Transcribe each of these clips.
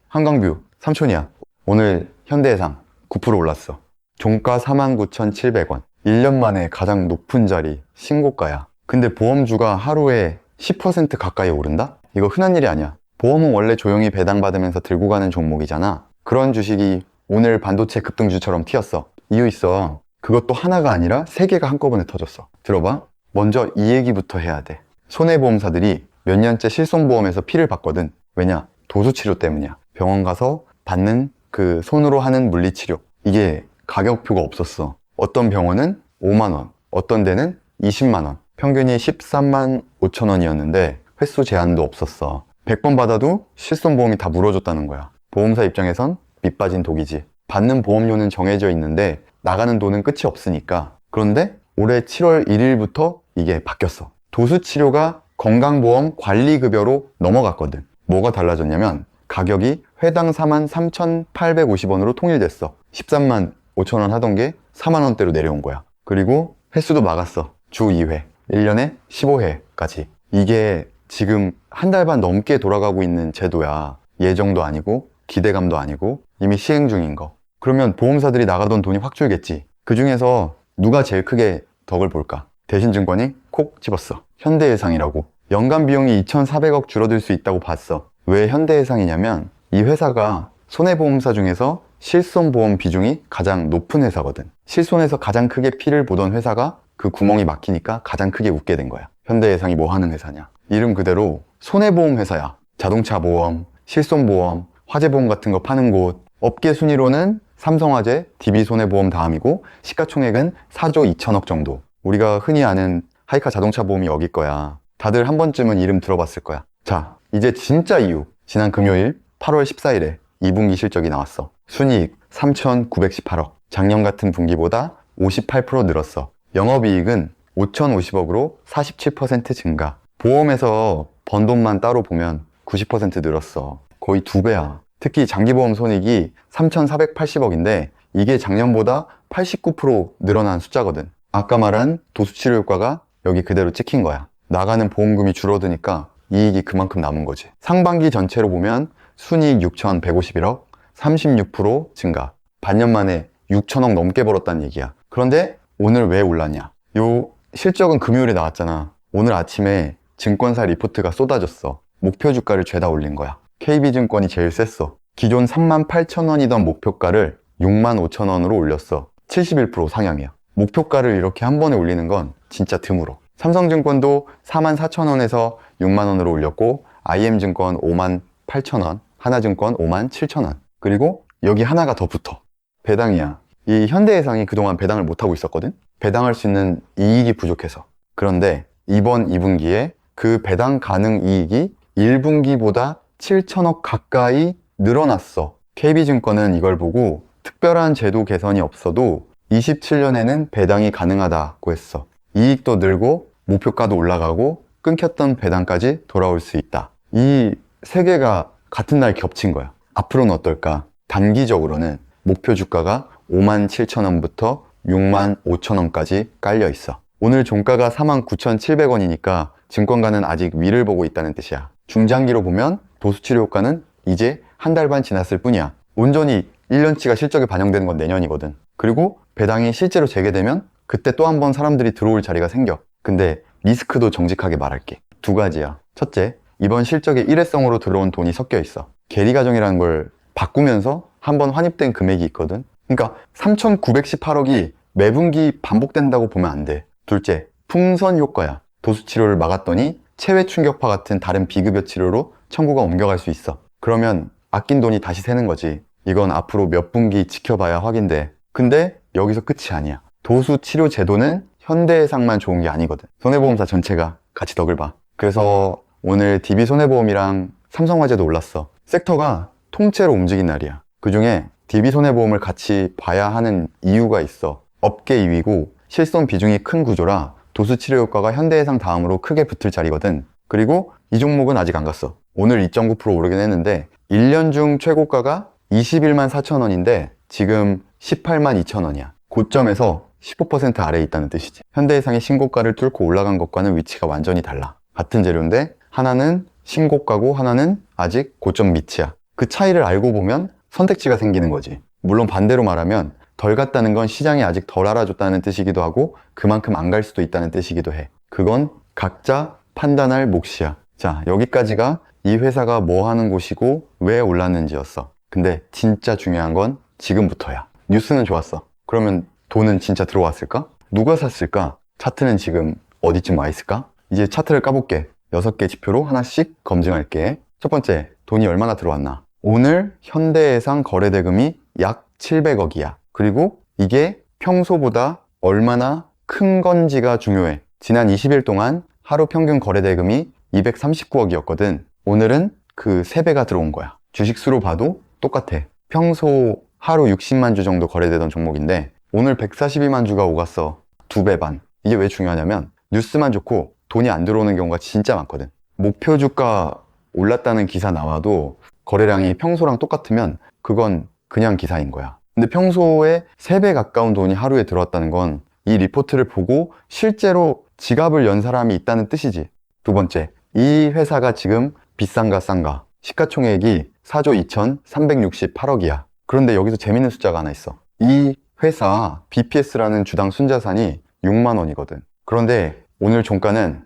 한강뷰 삼촌이야. 오늘 현대해상 9% 올랐어. 종가 49,700원. 1년 만에 가장 높은 자리 신고가야. 근데 보험주가 하루에 10% 가까이 오른다? 이거 흔한 일이 아니야. 보험은 원래 조용히 배당받으면서 들고 가는 종목이잖아. 그런 주식이 오늘 반도체 급등주처럼 튀었어. 이유 있어. 그것도 하나가 아니라 3개가 한꺼번에 터졌어. 들어봐. 먼저 이 얘기부터 해야 돼. 손해보험사들이 몇 년째 실손보험에서 피를 받거든. 왜냐? 도수치료 때문이야. 병원 가서 받는 그 손으로 하는 물리치료. 이게 가격표가 없었어. 어떤 병원은 5만원, 어떤 데는 20만원, 평균이 13만 5천 원이었는데 횟수 제한도 없었어. 100번 받아도 실손보험이 다 물어줬다는 거야. 보험사 입장에선 밑 빠진 독이지. 받는 보험료는 정해져 있는데 나가는 돈은 끝이 없으니까. 그런데 올해 7월 1일부터 이게 바뀌었어. 도수치료가 건강보험 관리급여로 넘어갔거든. 뭐가 달라졌냐면 가격이 회당 43,850원으로 통일됐어. 13만 5천 원 하던 게 4만 원대로 내려온 거야. 그리고 횟수도 막았어. 주 2회, 1년에 15회까지. 이게 지금 한 달 반 넘게 돌아가고 있는 제도야. 예정도 아니고 기대감도 아니고 이미 시행 중인 거. 그러면 보험사들이 나가던 돈이 확 줄겠지. 그 중에서 누가 제일 크게 덕을 볼까? 대신증권이 콕 집었어. 현대해상이라고. 연간 비용이 2,400억 줄어들 수 있다고 봤어. 왜 현대해상이냐면 이 회사가 손해보험사 중에서 실손보험 비중이 가장 높은 회사거든. 실손에서 가장 크게 피를 보던 회사가 그 구멍이 막히니까 가장 크게 웃게 된 거야. 현대해상이 뭐 하는 회사냐? 이름 그대로 손해보험 회사야. 자동차 보험, 실손보험, 화재보험 같은 거 파는 곳. 업계 순위로는 삼성화재, DB손해보험 다음이고 시가총액은 4조 2천억 정도. 우리가 흔히 아는 하이카 자동차 보험이 여기 거야. 다들 한 번쯤은 이름 들어봤을 거야. 자, 이제 진짜 이유. 지난 금요일 8월 14일에 2분기 실적이 나왔어. 순이익 3,918억. 작년 같은 분기보다 58% 늘었어. 영업이익은 5,050억으로 47% 증가. 보험에서 번 돈만 따로 보면 90% 늘었어. 거의 2배야. 특히 장기보험 손익이 3,480억인데 이게 작년보다 89% 늘어난 숫자거든. 아까 말한 도수치료 효과가 여기 그대로 찍힌 거야. 나가는 보험금이 줄어드니까 이익이 그만큼 남은 거지. 상반기 전체로 보면 순이익 6,151억, 36% 증가. 반년 만에 6천억 넘게 벌었다는 얘기야. 그런데 오늘 왜 올랐냐? 요 실적은 금요일에 나왔잖아. 오늘 아침에 증권사 리포트가 쏟아졌어. 목표 주가를 죄다 올린 거야. KB증권이 제일 셌어. 기존 38,000원이던 목표가를 65,000원으로 올렸어. 71% 상향이야. 목표가를 이렇게 한 번에 올리는 건 진짜 드물어. 삼성증권도 44,000원에서 6만원으로 올렸고 IM증권 58,000원, 하나증권 57,000원. 그리고 여기 하나가 더 붙어. 배당이야. 이 현대해상이 그동안 배당을 못하고 있었거든? 배당할 수 있는 이익이 부족해서. 그런데 이번 2분기에 그 배당 가능 이익이 1분기보다 7천억 가까이 늘어났어. KB증권은 이걸 보고 특별한 제도 개선이 없어도 27년에는 배당이 가능하다고 했어. 이익도 늘고 목표가도 올라가고 끊겼던 배당까지 돌아올 수 있다. 이 세 개가 같은 날 겹친 거야. 앞으로는 어떨까? 단기적으로는 목표 주가가 57,000원부터 65,000원까지 깔려 있어. 오늘 종가가 49,700원이니까 증권가는 아직 위를 보고 있다는 뜻이야. 중장기로 보면 도수치료 효과는 이제 한 달 반 지났을 뿐이야. 온전히 1년치가 실적에 반영되는 건 내년이거든. 그리고 배당이 실제로 재개되면 그때 또 한 번 사람들이 들어올 자리가 생겨. 근데 리스크도 정직하게 말할게. 2가지야. 첫째, 이번 실적에 일회성으로 들어온 돈이 섞여 있어. 계리과정이라는 걸 바꾸면서 한 번 환입된 금액이 있거든. 그러니까 3,918억이 매분기 반복된다고 보면 안 돼. 둘째, 풍선 효과야. 도수치료를 막았더니 체외 충격파 같은 다른 비급여 치료로 청구가 옮겨갈 수 있어. 그러면 아낀 돈이 다시 새는 거지. 이건 앞으로 몇 분기 지켜봐야 확인돼. 근데 여기서 끝이 아니야. 도수치료 제도는 현대해상만 좋은 게 아니거든. 손해보험사 전체가 같이 덕을 봐. 그래서 오늘 DB손해보험이랑 삼성화재도 올랐어. 섹터가 통째로 움직인 날이야. 그중에 DB손해보험을 같이 봐야 하는 이유가 있어. 업계 2위고 실손 비중이 큰 구조라 도수치료 효과가 현대해상 다음으로 크게 붙을 자리거든. 그리고 이 종목은 아직 안 갔어. 오늘 2.9% 오르긴 했는데 1년 중 최고가가 21만 4천 원인데 지금 18만 2천 원이야. 고점에서 15% 아래에 있다는 뜻이지. 현대해상이 신고가를 뚫고 올라간 것과는 위치가 완전히 달라. 같은 재료인데 하나는 신고가고 하나는 아직 고점 밑이야. 그 차이를 알고 보면 선택지가 생기는 거지. 물론 반대로 말하면 덜 갔다는 건 시장이 아직 덜 알아줬다는 뜻이기도 하고 그만큼 안 갈 수도 있다는 뜻이기도 해. 그건 각자 판단할 몫이야. 자, 여기까지가 이 회사가 뭐 하는 곳이고 왜 올랐는지였어. 근데 진짜 중요한 건 지금부터야. 뉴스는 좋았어. 그러면 돈은 진짜 들어왔을까? 누가 샀을까? 차트는 지금 어디쯤 와 있을까? 이제 차트를 까볼게. 6개 지표로 하나씩 검증할게. 첫 번째, 돈이 얼마나 들어왔나? 오늘 현대해상 거래대금이 약 700억이야. 그리고 이게 평소보다 얼마나 큰 건지가 중요해. 지난 20일 동안 하루 평균 거래대금이 239억이었거든. 오늘은 그 3배가 들어온 거야. 주식수로 봐도 똑같아. 평소 하루 60만 주 정도 거래되던 종목인데 오늘 142만 주가 오갔어. 2배 반. 이게 왜 중요하냐면 뉴스만 좋고 돈이 안 들어오는 경우가 진짜 많거든. 목표 주가 올랐다는 기사 나와도 거래량이 평소랑 똑같으면 그건 그냥 기사인 거야. 근데 평소에 3배 가까운 돈이 하루에 들어왔다는 건 이 리포트를 보고 실제로 지갑을 연 사람이 있다는 뜻이지. 두 번째, 이 회사가 지금 비싼가 싼가? 시가총액이 4조 2,368억이야. 그런데 여기서 재밌는 숫자가 하나 있어. 이 회사 BPS라는 주당 순자산이 6만 원이거든. 그런데 오늘 종가는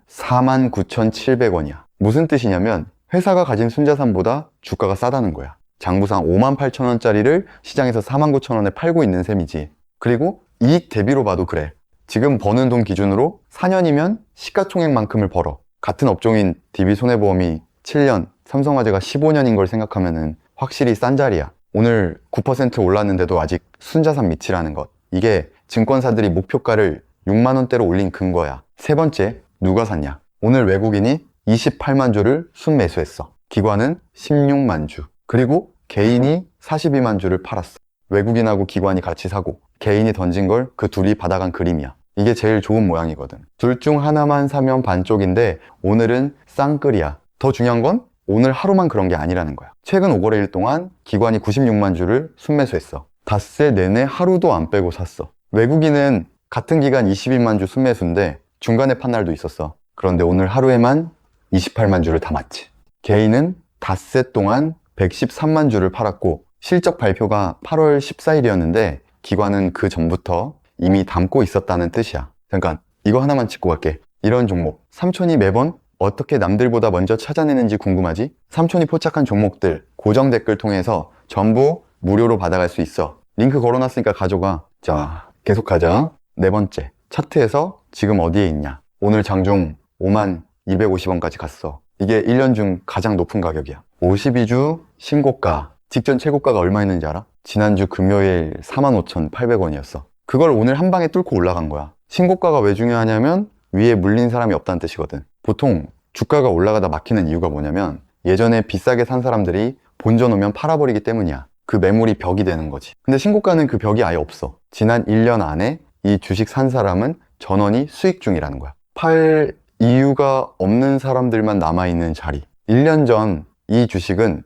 49,700원이야. 무슨 뜻이냐면 회사가 가진 순자산보다 주가가 싸다는 거야. 장부상 58,000원짜리를 시장에서 49,000원에 팔고 있는 셈이지. 그리고 이익 대비로 봐도 그래. 지금 버는 돈 기준으로 4년이면 시가총액만큼을 벌어. 같은 업종인 DB손해보험이 7년, 삼성화재가 15년인 걸 생각하면은 확실히 싼 자리야. 오늘 9% 올랐는데도 아직 순자산 밑이라는 것. 이게 증권사들이 목표가를 6만 원대로 올린 근거야. 세 번째, 누가 샀냐? 오늘 외국인이 28만 주를 순매수했어. 기관은 16만 주. 그리고 개인이 42만 주를 팔았어. 외국인하고 기관이 같이 사고 개인이 던진 걸 그 둘이 받아간 그림이야. 이게 제일 좋은 모양이거든. 둘 중 하나만 사면 반쪽인데 오늘은 쌍끌이야. 더 중요한 건 오늘 하루만 그런 게 아니라는 거야. 최근 5거래일 동안 기관이 96만 주를 순매수했어. 닷새 내내 하루도 안 빼고 샀어. 외국인은 같은 기간 22만 주 순매수인데 중간에 판 날도 있었어. 그런데 오늘 하루에만 28만 주를 담았지. 개인은 닷새 동안 113만 주를 팔았고 실적 발표가 8월 14일이었는데 기관은 그 전부터 이미 담고 있었다는 뜻이야. 잠깐 이거 하나만 짚고 갈게. 이런 종목 삼촌이 매번 어떻게 남들보다 먼저 찾아내는지 궁금하지? 삼촌이 포착한 종목들 고정 댓글 통해서 전부 무료로 받아갈 수 있어. 링크 걸어놨으니까 가져가. 자, 계속 가자. 네 번째, 차트에서 지금 어디에 있냐? 오늘 장중 5만 250원까지 갔어. 이게 1년 중 가장 높은 가격이야. 52주 신고가. 직전 최고가가 얼마였는지 알아? 지난주 금요일 45,800원이었어. 그걸 오늘 한 방에 뚫고 올라간 거야. 신고가가 왜 중요하냐면 위에 물린 사람이 없다는 뜻이거든. 보통 주가가 올라가다 막히는 이유가 뭐냐면 예전에 비싸게 산 사람들이 본전 오면 팔아버리기 때문이야. 그 매물이 벽이 되는 거지. 근데 신고가는 그 벽이 아예 없어. 지난 1년 안에 이 주식 산 사람은 전원이 수익 중이라는 거야. 팔 이유가 없는 사람들만 남아있는 자리. 1년 전 이 주식은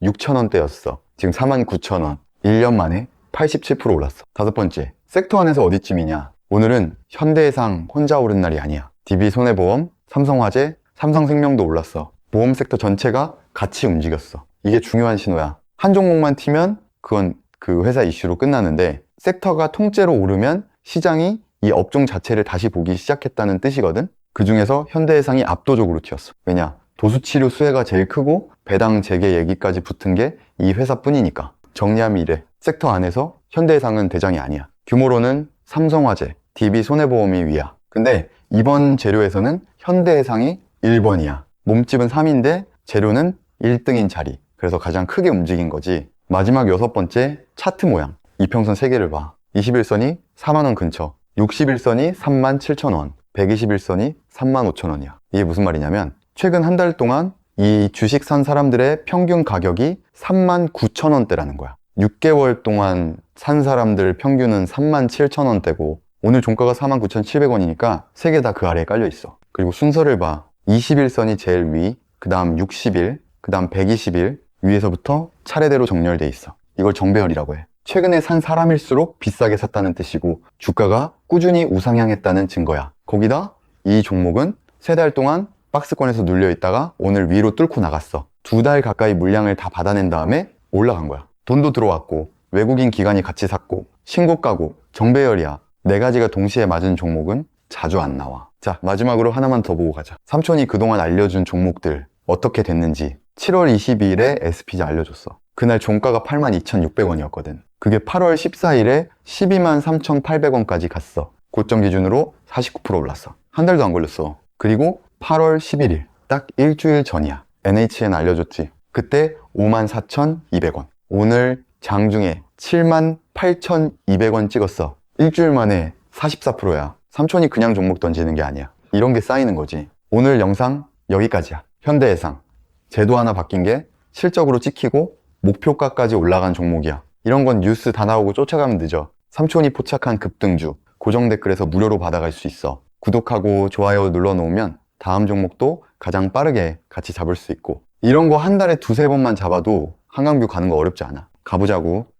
26,000원대였어. 지금 49,000원. 1년 만에 87% 올랐어. 다섯 번째, 섹터 안에서 어디쯤이냐? 오늘은 현대해상 혼자 오른 날이 아니야. DB손해보험, 삼성화재, 삼성생명도 올랐어. 보험 섹터 전체가 같이 움직였어. 이게 중요한 신호야. 한 종목만 튀면 그건 그 회사 이슈로 끝나는데 섹터가 통째로 오르면 시장이 이 업종 자체를 다시 보기 시작했다는 뜻이거든. 그 중에서 현대해상이 압도적으로 튀었어. 왜냐? 도수치료 수혜가 제일 크고 배당 재개 얘기까지 붙은 게 이 회사뿐이니까. 정리하면 이래. 섹터 안에서 현대해상은 대장이 아니야. 규모로는 삼성화재, DB손해보험이 위야. 근데 이번 재료에서는 현대해상이 1번이야. 몸집은 3인데 재료는 1등인 자리. 그래서 가장 크게 움직인 거지. 마지막 여섯 번째, 차트 모양. 이평선 3개를 봐. 21선이 4만원 근처, 61선이 37,000원, 121선이 35,000원이야. 이게 무슨 말이냐면 최근 한 달 동안 이 주식 산 사람들의 평균 가격이 39,000원대라는 거야. 6개월 동안 산 사람들 평균은 37,000원대고 오늘 종가가 49,700원이니까 3개 다 그 아래에 깔려 있어. 그리고 순서를 봐. 21선이 제일 위, 그 다음 60일, 그 다음 120일 위에서부터 차례대로 정렬돼 있어. 이걸 정배열이라고 해. 최근에 산 사람일수록 비싸게 샀다는 뜻이고 주가가 꾸준히 우상향했다는 증거야. 거기다 이 종목은 3달 동안 박스권에서 눌려 있다가 오늘 위로 뚫고 나갔어. 2달 가까이 물량을 다 받아낸 다음에 올라간 거야. 돈도 들어왔고 외국인 기관이 같이 샀고 신고가고 정배열이야. 4가지가 동시에 맞은 종목은 자주 안 나와. 자, 마지막으로 하나만 더 보고 가자. 삼촌이 그동안 알려준 종목들 어떻게 됐는지 7월 22일에 SPG 알려줬어. 그날 종가가 82,600원이었거든. 그게 8월 14일에 123,800원까지 갔어. 고점 기준으로 49% 올랐어. 한 달도 안 걸렸어. 그리고 8월 11일, 딱 일주일 전이야. NHN 알려줬지. 그때 54,200원. 오늘 장중에 78,200원 찍었어. 일주일 만에 44%야. 삼촌이 그냥 종목 던지는 게 아니야. 이런 게 쌓이는 거지. 오늘 영상 여기까지야. 현대해상. 제도 하나 바뀐 게 실적으로 찍히고 목표가까지 올라간 종목이야. 이런 건 뉴스 다 나오고 쫓아가면 늦어. 삼촌이 포착한 급등주 고정 댓글에서 무료로 받아갈 수 있어. 구독하고 좋아요 눌러놓으면 다음 종목도 가장 빠르게 같이 잡을 수 있고, 이런 거 한 달에 2-3번만 잡아도 한강뷰 가는 거 어렵지 않아. 가보자고.